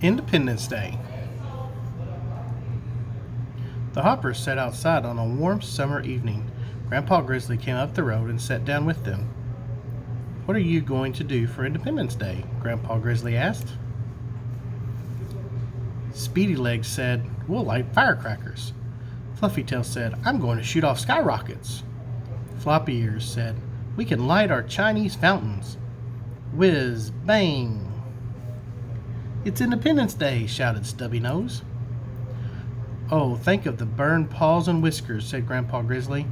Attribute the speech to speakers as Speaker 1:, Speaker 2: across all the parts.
Speaker 1: Independence Day. The Hoppers sat outside on a warm summer evening. Grandpa Grizzly came up the road and sat down with them. "What are you going to do for Independence Day?" Grandpa Grizzly asked. Speedy Legs said, "We'll light firecrackers." Fluffy Tail said, "I'm going to shoot off skyrockets." Floppy Ears said, "We can light our Chinese fountains." Whiz, bang! "It's Independence Day," shouted Stubby Nose. "Oh, think of the burned paws and whiskers," said Grandpa Grizzly.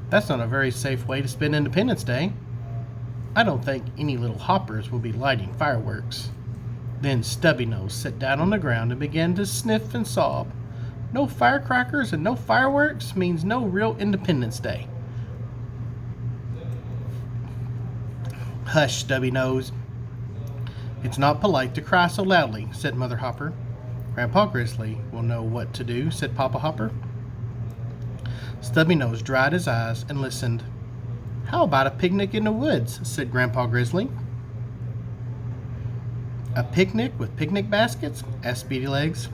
Speaker 1: "That's not a very safe way to spend Independence Day. I don't think any little hoppers will be lighting fireworks." Then Stubby Nose sat down on the ground and began to sniff and sob. No firecrackers and no fireworks means no real Independence Day. "Hush, Stubby Nose. It's not polite to cry so loudly," said Mother Hopper. "Grandpa Grizzly will know what to do," said Papa Hopper. Stubby Nose dried his eyes and listened. "How about a picnic in the woods?" said Grandpa Grizzly. "A picnic with picnic baskets?" asked Speedy Legs.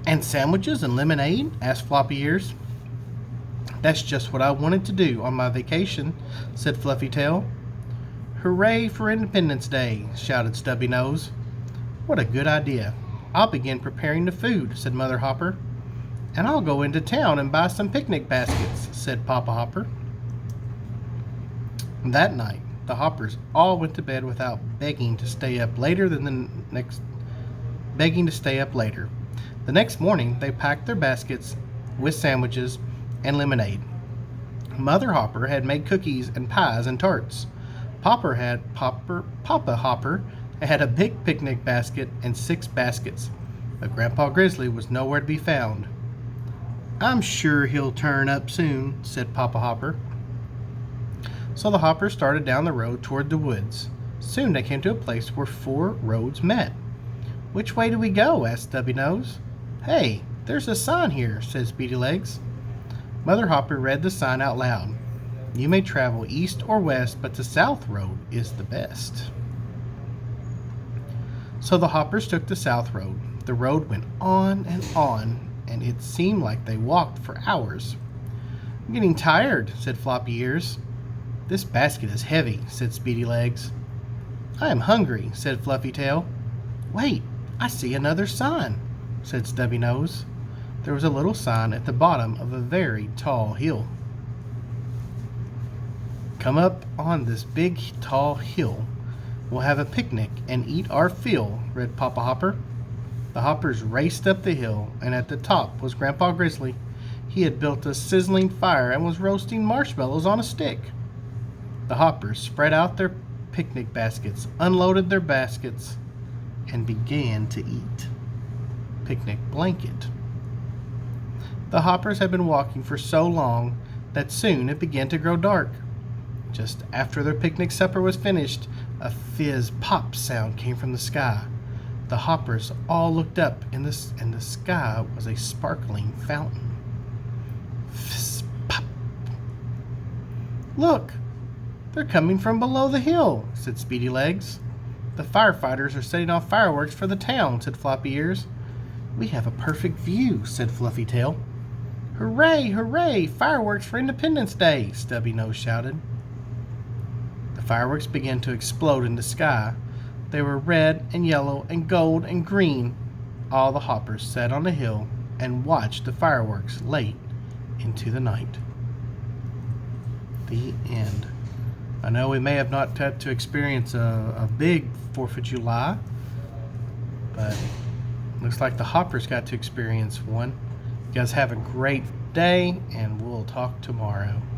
Speaker 1: "And sandwiches and lemonade?" asked Floppy Ears. "That's just what I wanted to do on my vacation," said Fluffy Tail. "Hooray for Independence Day!" shouted Stubby Nose. "What a good idea. I'll begin preparing the food," said Mother Hopper. "And I'll go into town and buy some picnic baskets," said Papa Hopper. That night, the Hoppers all went to bed without begging to stay up later. The next morning, they packed their baskets with sandwiches and lemonade. Mother Hopper had made cookies and pies and tarts. Papa Hopper had a big picnic basket and 6 baskets, but Grandpa Grizzly was nowhere to be found. "I'm sure he'll turn up soon," said Papa Hopper. So the Hoppers started down the road toward the woods. Soon they came to a place where 4 roads met. "Which way do we go?" asked Stubby Nose. "Hey, there's a sign here," said Speedy Legs. Mother Hopper read the sign out loud. "You may travel east or west, but the south road is the best." So the Hoppers took the south road. The road went on, and it seemed like they walked for hours. "I'm getting tired," said Floppy Ears. "This basket is heavy," said Speedy Legs. "I am hungry," said Fluffy Tail. "Wait, I see another sign," said Stubby Nose. There was a little sign at the bottom of a very tall hill. "Come up on this big tall hill. We'll have a picnic and eat our fill," read Papa Hopper. The Hoppers raced up the hill, and at the top was Grandpa Grizzly. He had built a sizzling fire and was roasting marshmallows on a stick. The Hoppers spread out their picnic baskets, unloaded their baskets, and began to eat. Picnic blanket. The Hoppers had been walking for so long that soon it began to grow dark. Just after their picnic supper was finished, a fizz-pop sound came from the sky. The Hoppers all looked up, and the sky was a sparkling fountain. Fizz-pop. "Look! They're coming from below the hill," said Speedy Legs. "The firefighters are setting off fireworks for the town," said Floppy Ears. "We have a perfect view," said Fluffy Tail. "Hooray, hooray! Fireworks for Independence Day!" Stubby Nose shouted. The fireworks began to explode in the sky. They were red and yellow and gold and green. All the Hoppers sat on the hill and watched the fireworks late into the night. The end. I know we may have not had to experience a big 4th of July, but looks like the Hoppers got to experience one. You guys have a great day, and we'll talk tomorrow.